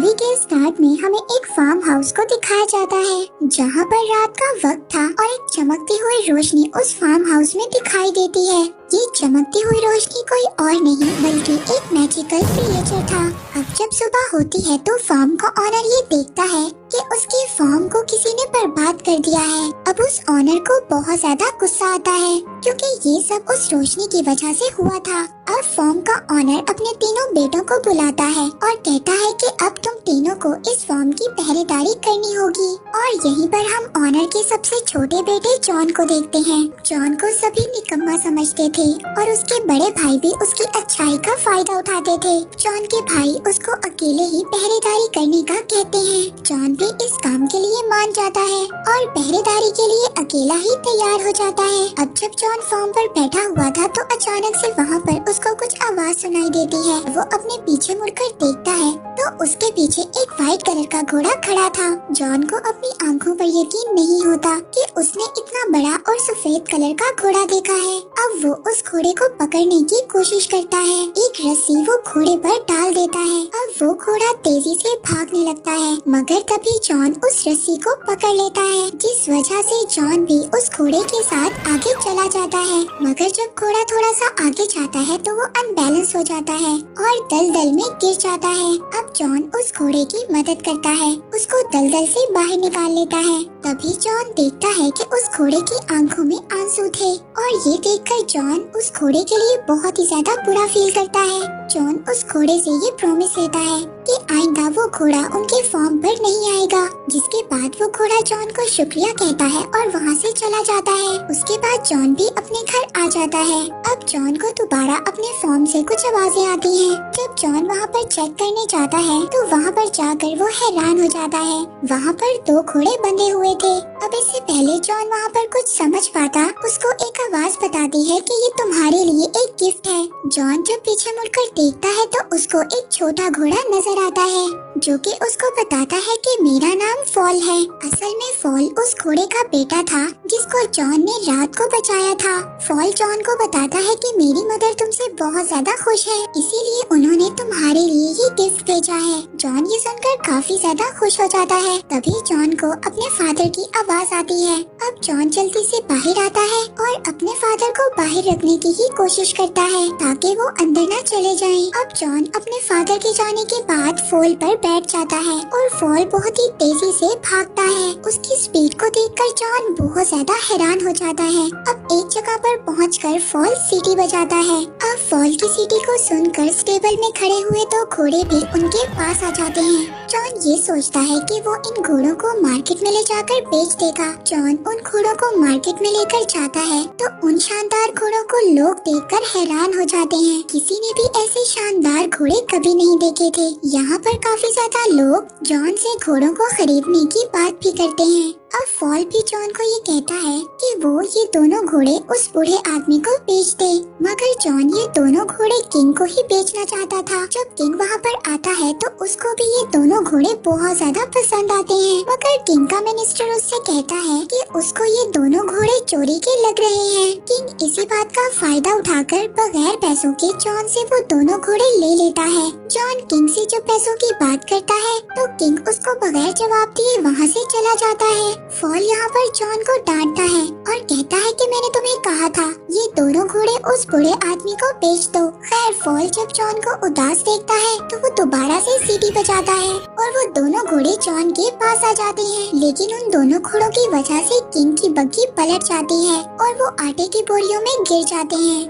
Movie के start में हमें एक फार्म हाउस को दिखाया जाता है जहाँ पर रात का वक्त था और एक चमकती हुई रोशनी उस फार्म हाउस में दिखाई देती है। ये चमकती हुई रोशनी कोई और नहीं बल्कि एक मैजिकल क्रिएचर था। अब जब सुबह होती है तो फार्म का ऑनर ये देखता है कि उसकी फार्म को किसी ने बर्बाद कर दिया है। अब उस ऑनर को बहुत ज्यादा गुस्सा आता है क्योंकि ये सब उस रोशनी की वजह से हुआ था। अब फार्म का ऑनर अपने तीनों बेटों को बुलाता है और कहता है कि अब तुम तीनों को इस फार्म की पहरेदारी करनी होगी। और यहीं पर हम ऑनर के सबसे छोटे बेटे जॉन को देखते हैं। जॉन को सभी निकम्मा समझते थे और उसके बड़े भाई भी उसकी अच्छाई का फायदा उठाते थे। जॉन के भाई उसको अकेले ही पहरेदारी करने का कहते हैं। जॉन भी इस काम के लिए मान जाता है और पहरेदारी के लिए अकेला ही तैयार हो जाता है। अब जब जॉन फार्म पर बैठा हुआ था तो अचानक से वहाँ पर उसको कुछ आवाज सुनाई देती है। वो अपने पीछे मुड़कर देखता है तो उसके पीछे एक व्हाइट कलर का घोड़ा खड़ा था। जॉन को अपनी आंखों पर यकीन नहीं होता कि उसने इतना बड़ा और सफेद कलर का घोड़ा देखा है। अब वो उस घोड़े को पकड़ने की कोशिश करता है। एक रस्सी वो घोड़े पर डाल देता है। अब वो घोड़ा तेजी से भागने लगता है मगर तभी जॉन उस रस्सी को पकड़ लेता है जिस वजह से जॉन भी उस घोड़े के साथ आगे चला जाता है। मगर जब घोड़ा थोड़ा सा आगे जाता है तो वो अनबैलेंस हो जाता है और दलदल में गिर जाता है। अब जॉन उस घोड़े की मदद करता है, उसको दलदल से बाहर निकाल लेता है। तभी जॉन देखता है कि उस घोड़े की आंखों में आंसू थे और ये देखकर जॉन उस घोड़े के लिए बहुत ही ज्यादा बुरा फील करता है। जॉन उस घोड़े से ये प्रॉमिस लेता है कि आइंदा वो घोड़ा उनके फार्म पर नहीं आएगा। जिसके बाद वो घोड़ा जॉन को शुक्रिया कहता है और वहाँ से चला जाता है। उसके बाद जॉन भी अपने घर आ जाता है। अब जॉन को दोबारा अपने फार्म से कुछ आवाजें आती हैं। जब जॉन वहाँ पर चेक करने जाता है तो वहाँ पर जाकर वो हैरान हो जाता है। वहाँ पर दो घोड़े बंधे हुए थे। अब इससे पहले जॉन वहाँ पर कुछ समझ पाता उसको एक आवाज बताती है कि ये तुम्हारे लिए एक गिफ्ट है। जॉन जब पीछे मुड़कर देखता है तो उसको एक छोटा घोड़ा नजर आता है जो कि उसको बताता है कि मेरा नाम फॉल है। असल में फॉल उस घोड़े का बेटा था जिसको जॉन ने रात को बचाया था। फॉल जॉन को बताता है कि मेरी मदर तुमसे बहुत ज्यादा खुश है इसीलिए उन्होंने तुम्हारे लिए ये गिफ्ट भेजा है। जॉन ये सुनकर काफी ज्यादा खुश हो जाता है। तभी जॉन को अपने फादर की आवाज आती है। अब जॉन जल्दी से बाहर आता है और अपने फादर को बाहर रखने की ही कोशिश करता है ताकि वो अंदर न चले जाएं। अब जॉन अपने फादर के जाने के बाद फॉल पर बैठ जाता है और फॉल बहुत ही तेजी से भागता है। उसकी स्पीड को देखकर जॉन बहुत ज्यादा हैरान हो जाता है। अब एक जगह पर पहुंचकर फॉल सीटी बजाता है। अब फॉल की सीटी को सुनकर स्टेबल में खड़े हुए दो घोड़े भी उनके पास आ जाते हैं। जॉन ये सोचता है कि वो इन घोड़ों को मार्केट में ले जाकर बेच देगा। जॉन उन घोड़ों को मार्केट में लेकर जाता है तो उन शानदार घोड़ों को लोग देखकर हैरान हो जाते हैं। किसी ने भी ऐसे शानदार घोड़े कभी नहीं देखे थे। यहाँ पर काफी ज्यादा लोग जॉन से घोड़ों को खरीदने की बात भी करते हैं। अब फॉल भी जॉन को ये कहता है कि वो ये दोनों घोड़े उस बूढ़े आदमी को बेच दे। मगर जॉन ये दोनों घोड़े किंग को ही बेचना चाहता था। जब किंग वहाँ पर आता है तो उसको भी ये दोनों घोड़े बहुत ज्यादा पसंद आते हैं। मगर किंग का मिनिस्टर उससे कहता है कि उसको ये दोनों घोड़े चोरी के लग रहे हैं। किंग इसी बात का फायदा उठाकर बगैर पैसों के जॉन से वो दोनों घोड़े ले लेता है। जॉन किंग से जब पैसों की बात करता है तो किंग उसको बगैर जवाब दिए वहाँ से चला जाता है। फॉल यहाँ पर जॉन को डांटता है और कहता है कि मैंने तुम्हें कहा था ये दोनों घोड़े उस बूढ़े आदमी को बेच दो। खैर फॉल जब जॉन को उदास देखता है तो वो दोबारा से सीटी बजाता है और वो दोनों घोड़े जॉन के पास आ जाते हैं। लेकिन उन दोनों घोड़ों की वजह से किंग की बग्गी पलट जाती है और वो आटे की बोरियों में गिर जाते हैं।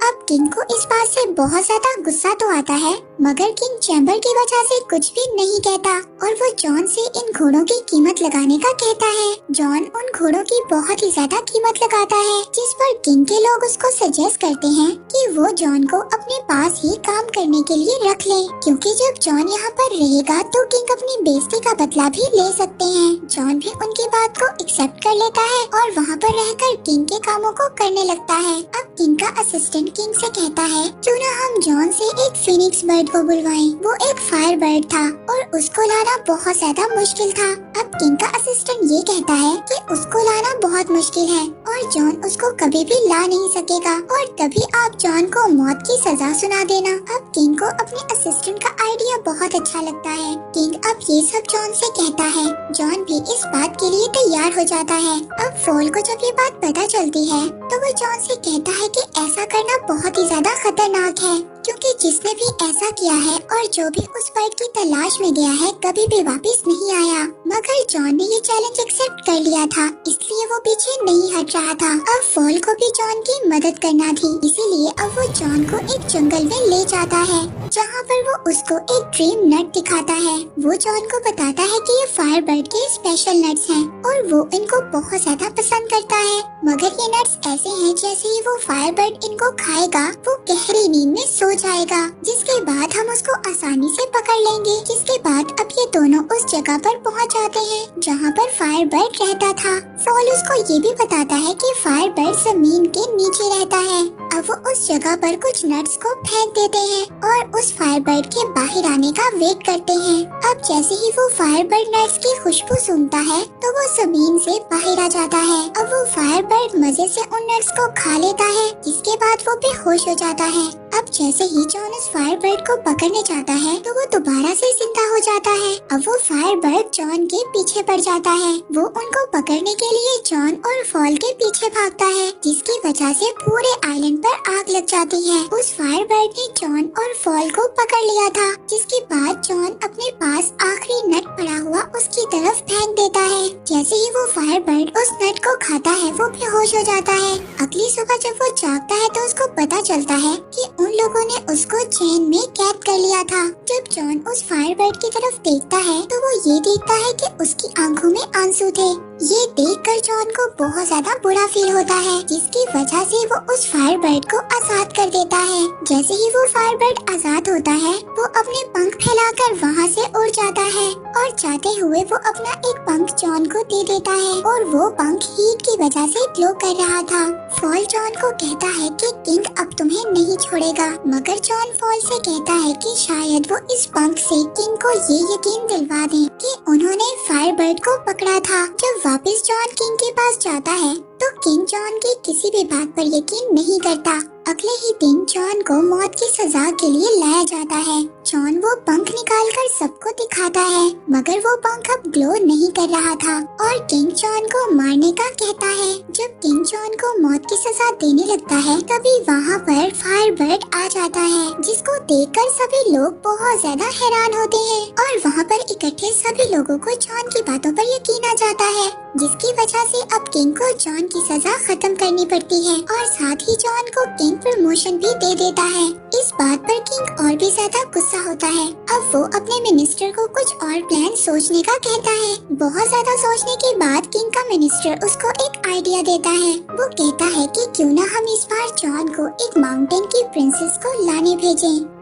अब किंग को इस बात से बहुत ज्यादा गुस्सा तो आता है मगर किंग चैम्बर की वजह से कुछ भी नहीं कहता और वो जॉन से इन घोड़ों की कीमत लगाने का कहता है। जॉन उन घोड़ों की बहुत ही ज्यादा कीमत लगाता है जिस पर किंग के लोग उसको सजेस्ट करते हैं कि वो जॉन को अपने पास ही काम करने के लिए रख ले क्योंकि जब जॉन यहाँ पर रहेगा तो किंग अपनी बेइज्जती का बदला भी ले सकते हैं। जॉन भी उनकी बात को एक्सेप्ट कर लेता है और वहाँ पर रहकर किंग के कामों को करने लगता है। अब किंग का असिस्टेंट किंग से कहता है क्यों ना हम जॉन से एक फिनिक्स बर्ड को बुलवाएं। वो एक फायर बर्ड था और उसको लाना बहुत ज्यादा मुश्किल था। अब किंग का असिस्टेंट ये कहता है कि उसको लाना बहुत मुश्किल है और जॉन उसको कभी भी ला नहीं सकेगा और तभी आप जॉन को मौत की सजा सुना देना। अब किंग को अपने असिस्टेंट का आइडिया बहुत अच्छा लगता है। किंग अब ये सब जॉन से कहता है। जॉन भी इस बात के लिए तैयार हो जाता है। अब फॉल को जब ये बात पता चलती है तो वो जॉन से कहता है कि ऐसा करना बहुत ही ज्यादा खतरनाक है, क्योंकि जिसने भी ऐसा किया है और जो भी उस बर्ड की तलाश में गया है कभी भी वापस नहीं आया। मगर जॉन ने ये चैलेंज एक्सेप्ट कर लिया था, इसलिए वो पीछे नहीं हट रहा था। अब फॉल को भी जॉन की मदद करना थी, इसीलिए अब वो जॉन को एक जंगल में ले जाता है, जहाँ पर वो उसको एक ड्रीम नट दिखाता है। वो जॉन को बताता है कि ये फायर बर्ड के स्पेशल नट्स हैं और वो इनको बहुत ज्यादा पसंद करता है। मगर ये नट्स ऐसे हैं जैसे ही वो फायर बर्ड इनको खाएगा वो गहरी नींद में सो जाएगा, जिसके बाद हम उसको आसानी से पकड़ लेंगे। जिसके बाद अब ये दोनों उस जगह पर पहुंच जाते हैं जहां पर फायर बर्ड रहता था। फॉल उसको ये भी बताता है कि फायर बर्ड जमीन के नीचे रहता है। अब वो उस जगह पर कुछ नट्स को फेंक देते हैं और उस फायर बर्ड के बाहर आने का वेट करते हैं। अब जैसे ही वो फायर बर्ड नट्स की खुशबू सूंघता है तो वो जमीन से बाहर आ जाता है। अब वो फायर बर्ड मजे से उन नट्स को खा लेता है, जिसके बाद वो बेहोश हो जाता है। अब जैसे ही जॉन उस फायर बर्ड को पकड़ने जाता है तो वो दोबारा से जिंदा हो जाता है। अब वो फायर बर्ड जॉन के पीछे पड़ जाता है। वो उनको पकड़ने के लिए जॉन और फॉल के पीछे भागता है, जिसकी वजह से पूरे आइलैंड पर आग लग जाती है। उस फायर बर्ड ने जॉन और फॉल को पकड़ लिया था, जिसके बाद जॉन अपने पास आखिरी नट पड़ा हुआ उसकी तरफ फेंक देता है। जैसे ही वो फायर बर्ड उस नट को खाता है वो बेहोश हो जाता है। अगली सुबह जब वो जागता है तो उसको पता चलता है कि उन लोगों ने उसको चेन में कैद कर लिया था। जब जॉन उस फायर बर्ड की तरफ देखता है तो वो ये देखता है कि उसकी आंखों में आंसू थे। ये देखकर जॉन को बहुत ज्यादा बुरा फील होता है, जिसकी वजह से वो उस फायर बर्ड को आजाद कर देता है। जैसे ही वो फायर बर्ड आजाद होता है वो अपने पंख फैलाकर वहाँ से उड़ जाता है और जाते हुए वो अपना एक पंख जॉन को दे देता है और वो पंख हीट की वजह से ग्लो कर रहा था। फॉल जॉन को कहता है कि किंग अब तुम्हें नहीं छोड़ेगा, मगर जॉन फॉल से कहता है कि शायद वो इस पंख से किंग को ये यकीन दिलवा दें कि उन्होंने फायर बर्ड को पकड़ा था। जब वापस जॉन किंग के पास जाता है तो किंग जॉन की किसी भी बात पर यकीन नहीं करता। अगले ही दिन जॉन को मौत की सजा के लिए लाया जाता है। जॉन वो पंख निकालकर सबको दिखाता है, मगर वो पंख अब ग्लो नहीं कर रहा था और किंग जॉन को मारने का कहता है। जब किंग जॉन को मौत की सजा देने लगता है तभी वहाँ पर फायर बर्ड आ जाता है, जिसको देखकर सभी लोग बहुत ज्यादा हैरान होते हैं और वहाँ पर इकट्ठे सभी लोगों को जॉन की बातों पर यकीन आ जाता है, जिसकी वजह से अब किंग को जॉन की सजा खत्म करनी पड़ती है और साथ ही जॉन को किंग प्रमोशन भी दे देता है। इस बात पर किंग और भी ज्यादा गुस्सा होता है। अब वो अपने मिनिस्टर को कुछ और प्लान सोचने का कहता है। बहुत ज्यादा सोचने के बाद किंग का मिनिस्टर उसको एक आइडिया देता है। वो कहता है कि क्यों ना हम इस बार जॉन को एक माउंटेन की प्रिंसेस को लाने भेजें।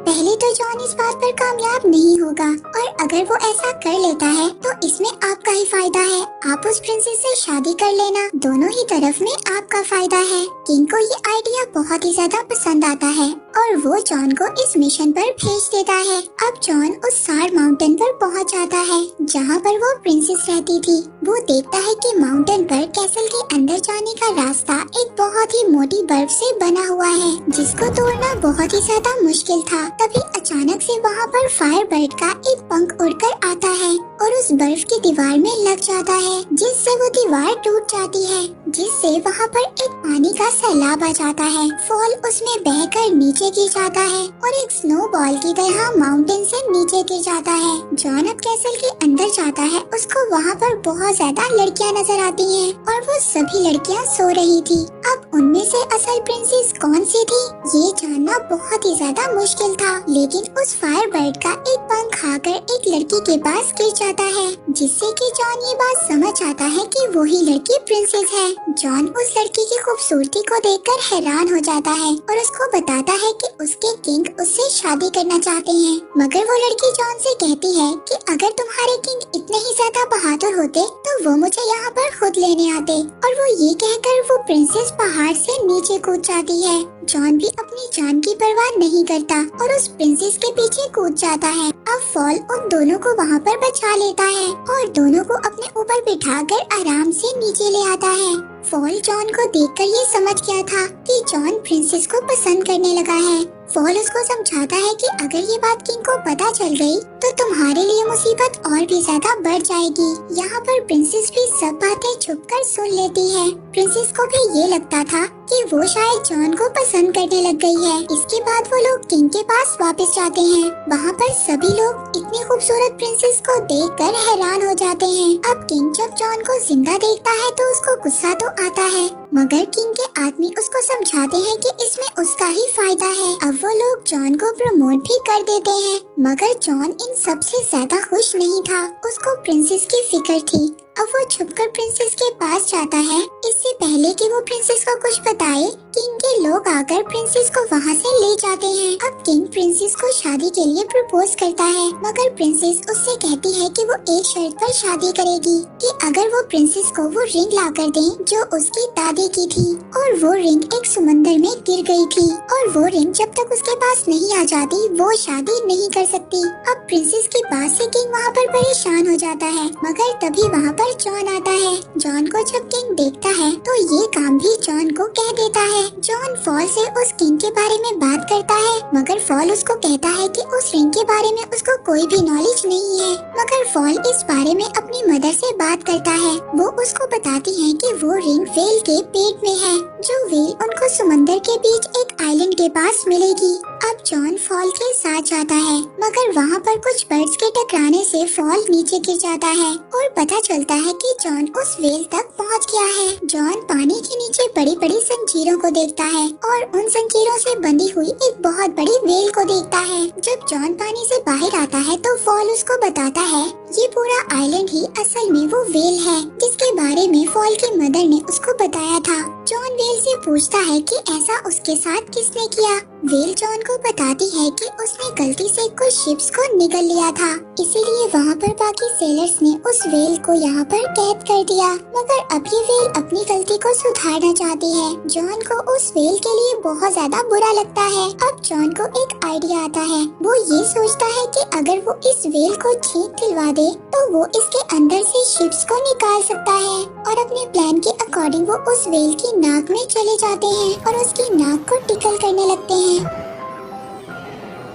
पहले तो जॉन इस बात पर कामयाब नहीं होगा और अगर वो ऐसा कर लेता है तो इसमें आपका ही फायदा है। आप उस प्रिंसेस से शादी कर लेना, दोनों ही तरफ में आपका फायदा है। किंग को ये आइडिया बहुत ही ज्यादा पसंद आता है और वो जॉन को इस मिशन पर भेज देता है। अब जॉन उस सार माउंटेन पर पहुंच जाता है जहां पर वो प्रिंसेस रहती थी। वो देखता है कि माउंटेन पर कैसल के अंदर जाने का रास्ता एक बहुत ही मोटी बर्फ से बना हुआ है, जिसको तोड़ना बहुत ही ज्यादा मुश्किल था। तभी अचानक से वहाँ पर फायर बर्ड का एक पंख उड़कर आता है और उस बर्फ की दीवार में लग जाता है, जिससे वो दीवार टूट जाती है, जिससे वहाँ पर एक पानी का सैलाब आ जाता है। फॉल उसमें बहकर नीचे गिर जाता है और एक स्नोबॉल की तरह माउंटेन से नीचे गिर जाता है। जॉन अब कैसल के अंदर जाता है। उसको वहाँ पर बहुत ज्यादा लड़कियाँ नजर आती हैं और वो सभी लड़कियाँ सो रही थी। अब उनमें से असल प्रिंसेस कौन सी थी ये जानना बहुत ही ज्यादा मुश्किल था, लेकिन उस फायर बर्ड का एक पंख खाकर एक लड़की के पास गिर जाता है, जिससे कि जॉन ये बात समझ आता है कि वही लड़की प्रिंसेस है। जॉन उस लड़की की खूबसूरती को देखकर हैरान हो जाता है और उसको बताता है कि उसके किंग उससे शादी करना चाहते हैं। मगर वो लड़की जॉन से कहती है कि अगर तुम्हारे किंग इतने ही ज्यादा बहादुर होते तो वो मुझे यहाँ पर खुद लेने आते। और वो ये कहकर वो प्रिंसेस पहाड़ से नीचे कूद जाती है। जॉन भी अपनी जान की परवाह नहीं करता और उस प्रिंसेस के पीछे कूद जाता है। अब फॉल उन दोनों को वहाँ पर बचा लेता है और दोनों को अपने ऊपर बिठाकर आराम से नीचे ले आता है। फॉल जॉन को देखकर ये समझ गया था कि जॉन प्रिंसेस को पसंद करने लगा है। फॉल उसको समझाता है कि अगर ये बात किंग को पता चल गई तो तुम्हारे लिए मुसीबत और भी ज्यादा बढ़ जाएगी। यहाँ पर प्रिंसेस भी सब बातें छुपकर सुन लेती है। प्रिंसेस को भी ये लगता था कि वो शायद जॉन को पसंद करने लग गई है। इसके बाद वो लोग किंग के पास वापस जाते हैं। वहाँ पर सभी लोग इतनी खूबसूरत प्रिंसेस को देखकर हैरान हो जाते हैं। अब किंग जब जॉन को जिंदा देखता है तो उसको गुस्सा तो आता है, मगर किंग के आदमी उसको समझाते हैं कि इसमें उसका ही फायदा है। अब वो लोग जॉन को प्रमोट भी कर देते हैं, मगर जॉन इन सबसे ज्यादा खुश नहीं था। उसको प्रिंसेस की फिक्र थी। अब वो छुपकर प्रिंसेस के पास जाता है। इससे पहले कि वो प्रिंसेस को कुछ बताए, किंग के लोग आकर प्रिंसेस को वहाँ से ले जाते हैं। अब किंग प्रिंसेस को शादी के लिए प्रपोज करता है, मगर प्रिंसेस उससे कहती है कि वो एक शर्त पर शादी करेगी कि अगर वो प्रिंसेस को वो रिंग ला कर दे जो उसकी दादी की थी, और वो रिंग एक समंदर में गिर गई थी, और वो रिंग जब तक उसके पास नहीं आ जाती वो शादी नहीं कर सकती। अब प्रिंसेस की बात से किंग वहाँ पर परेशान हो जाता है, मगर तभी वहाँ पर जॉन आता है। जॉन को जब किंग देखता है तो ये काम भी जॉन को कह देता है। जॉन फॉल से उस किंग के बारे में बात करता है, मगर फॉल उसको कहता है कि उस रिंग के बारे में उसको कोई भी नॉलेज नहीं है। मगर फॉल इस बारे में अपनी मदर से बात करता है। वो उसको बताती है कि वो रिंग वेल के पेट में है, जो वेल उनको समंदर के बीच एक आइलैंड के पास मिलेगी। अब जॉन फॉल के साथ जाता है, मगर वहाँ पर कुछ बर्ड्स के टकराने से फॉल नीचे गिर जाता है और पता चलता है कि जॉन उस वेल तक पहुँच गया है। जॉन पानी के नीचे बड़ी बड़ी जंजीरों को देखता है और उन जंजीरों से बंधी हुई एक बहुत बड़ी वेल को देखता है। जब जॉन पानी से बाहर आता है तो फॉल उसको बताता है ये पूरा आइलैंड ही असल में वो वेल है जिसके बारे में फॉल की मदर ने उसको बताया था। जॉन वेल से पूछता है कि ऐसा उसके साथ किसने किया। वेल जॉन को बताती है कि उसने गलती से कुछ शिप्स को निगल लिया था, इसीलिए वहाँ पर बाकी सेलर्स ने उस वेल को यहाँ पर कैद कर दिया। मगर अब ये वेल अपनी गलती को सुधारना चाहती है। जॉन को उस वेल के लिए बहुत ज्यादा बुरा लगता है। अब जॉन को एक आइडिया आता है। वो ये सोचता है कि अगर वो इस वेल को ठीक दिलवा दे तो वो इसके अंदर से शिप्स को निकाल सकता है, और अपने प्लान के अकॉर्डिंग वो उस वेल की नाक में चले जाते हैं और उसकी नाक को टिकल करने लगते हैं।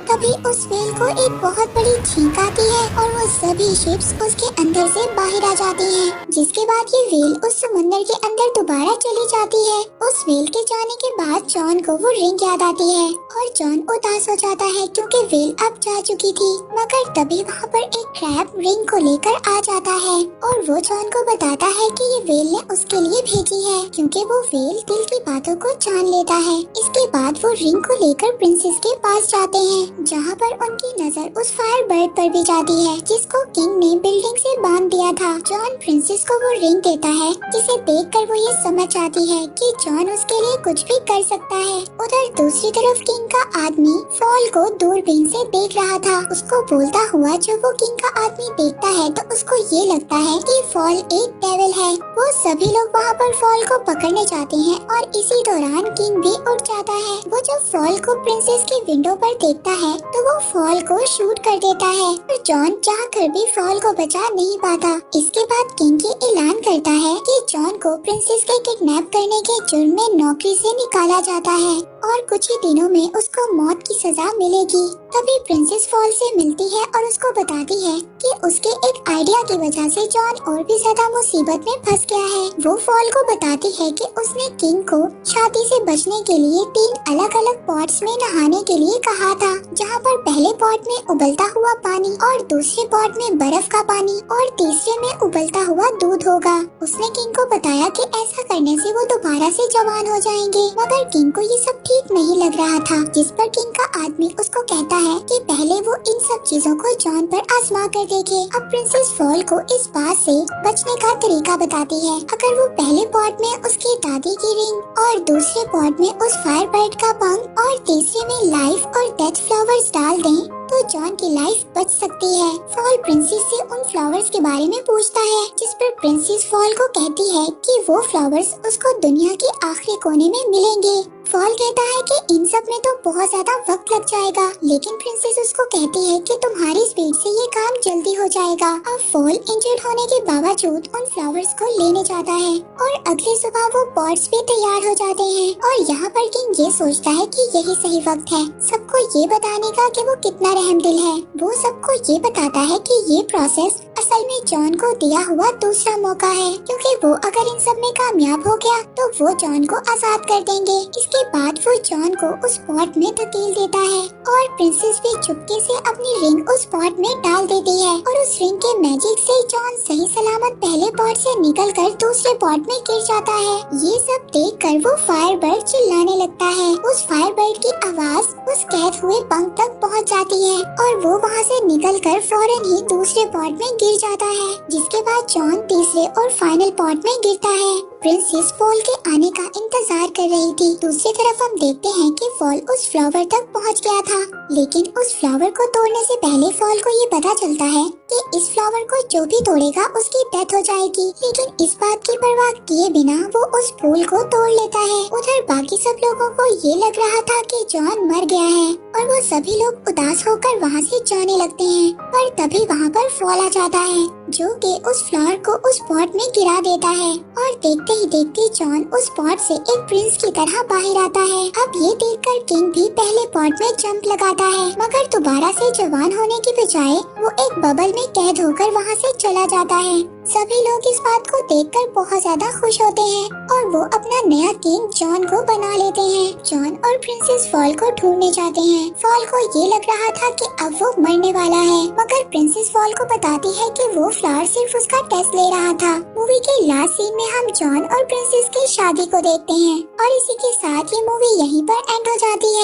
तभी उस वेल को एक बहुत बड़ी छींक आती है और वो सभी शिप्स उसके अंदर से बाहर आ जाती हैं, जिसके बाद ये वेल उस समंदर के अंदर दोबारा चली जाती है। उस वेल के जाने के बाद जॉन को वो रिंग याद आती है और जॉन उदास हो जाता है क्योंकि वेल अब जा चुकी थी। मगर तभी वहाँ पर एक क्रैब रिंग को लेकर आ जाता है और वो जॉन को बताता है कि ये वेल ने उसके लिए भेजी है, क्योंकि वो वेल दिल की बातों को जान लेता है। इसके बाद वो रिंग को लेकर प्रिंसेस के पास जाते हैं, जहाँ पर उनकी नजर उस फायर बर्ड पर भी जाती है जिसको किंग ने बिल्डिंग से बांध दिया था। जॉन प्रिंसेस को वो रिंग देता है, जिसे देखकर वो ये समझ जाती है कि जॉन उसके लिए कुछ भी कर सकता है। उधर दूसरी तरफ किंग का आदमी फॉल को दूरबीन से देख रहा था। उसको बोलता हुआ जब वो किंग का आदमी देखता है तो उसको ये लगता है कि फॉल एक डेविल है। वो सभी लोग वहाँ पर फॉल को पकड़ने जाते हैं और इसी दौरान किंग भी उठ जाता है। वो जब फॉल को प्रिंसेस की विंडो पर देखता है तो वो फॉल को शूट कर देता है, पर जॉन चाहकर भी फॉल को बचा नहीं पाता। इसके बाद किंग ये ऐलान करता है कि जॉन को प्रिंसेस के किडनैप करने के जुर्म में नौकरी से निकाला जाता है और कुछ ही दिनों में उसको मौत की सजा मिलेगी। तभी प्रिंसेस फॉल से मिलती है और उसको बताती है कि उसके एक आइडिया की वजह से जॉन और भी ज्यादा मुसीबत में फंस गया है। वो फॉल को बताती है कि उसने किंग को शादी से बचने के लिए 3 अलग अलग पॉट्स में नहाने के लिए कहा था, जहाँ पर पहले पॉट में उबलता हुआ पानी और दूसरे पॉट में बर्फ का पानी और तीसरे में उबलता हुआ दूध होगा। उसने किंग को बताया कि ऐसा करने से वो दोबारा से जवान हो जाएंगे, मगर किंग को ये सब ठीक नहीं लग रहा था, जिस पर किंग का आदमी उसको कहता है कि पहले वो इन सब चीजों को जॉन पर आजमा कर देखे। अब प्रिंसेस फॉल को इस बात से बचने का तरीका बताती है। अगर वो पहले पॉट में उसकी दादी की रिंग और दूसरे पॉट में उस फायर बर्ड का पंख और तीसरे में लाइफ और डेथ फ्लावर्स डाल दें तो जॉन की लाइफ बच सकती है। फॉल प्रिंसेस से उन फ्लावर्स के बारे में पूछता है, जिस पर प्रिंसेस फॉल को कहती है कि वो फ्लावर्स उसको दुनिया के आखिरी कोने में मिलेंगे। फॉल कहता है कि इन सब में तो बहुत ज्यादा वक्त लग जाएगा, लेकिन प्रिंसेस उसको कहती है कि तुम्हारी स्पीड से ये काम जल्दी हो जाएगा। अब फॉल इंजर्ड होने के बावजूद उन फ्लावर्स को लेने जाता है और अगली सुबह वो पॉट्स भी तैयार हो जाते हैं। और यहाँ पर किंग ये सोचता है कि यही सही वक्त है सबको ये बताने का कि वो कितना रहमदिल है। वो सबको ये बताता है कि ये प्रोसेस असल में जॉन को दिया हुआ दूसरा मौका है, क्योंकि वो अगर इन सब में कामयाब हो गया तो वो जॉन को आजाद कर देंगे। इसके बाद वो जॉन को उस पॉट में धकेल देता है और प्रिंसेस भी चुपके से अपनी रिंग उस पॉट में डाल देती है और उस रिंग के मैजिक से जॉन सही सलामत पहले पॉट से निकलकर दूसरे पॉट में गिर जाता है। ये सब देखकर वो फायरबर्ड चिल्लाने लगता है। उस फायरबर्ड की आवाज उस कैद हुए पंख तक पहुंच जाती है और वो वहां से निकलकर फौरन ही दूसरे पॉट में गिर जाता है, जिसके बाद जॉन तीसरे और फाइनल पॉट में गिरता है। प्रिंसेस फॉल के आने का इंतजार कर रही थी। दूसरी तरफ हम देखते हैं कि फॉल उस फ्लावर तक पहुंच गया था, लेकिन उस फ्लावर को तोड़ने से पहले फॉल को ये पता चलता है कि इस फ्लावर को जो भी तोड़ेगा उसकी डेथ हो जाएगी। लेकिन इस बात की परवाह किए बिना वो उस फूल को तोड़ लेता है। उधर बाकी सब लोगों को ये लग रहा था कि जॉन मर गया है और वो सभी लोग उदास होकर वहाँ से जाने लगते हैं, पर तभी वहाँ पर फॉल आ जाता है जो कि उस फ्लावर को उस पॉट में गिरा देता है और देखते ही देखते जॉन उस पॉट से एक प्रिंस की तरह बाहर आता है। अब ये देखकर किंग भी पहले पॉट में जंप लगाता है, मगर दोबारा से जवान होने की बजाय वो एक बबल में कैद होकर वहाँ से चला जाता है। सभी लोग इस बात को देखकर बहुत ज्यादा खुश होते हैं और वो अपना नया किंग जॉन को बना लेते हैं। जॉन और प्रिंसेस फॉल को ढूंढने जाते हैं। फॉल को ये लग रहा था कि अब वो मरने वाला है, मगर प्रिंसेस फॉल को बताती है कि वो फ्लावर सिर्फ उसका टेस्ट ले रहा था। मूवी के लास्ट सीन में हम जॉन और प्रिंसेस की शादी को देखते हैं और इसी के साथ ये मूवी यहीं पर एंड हो जाती है।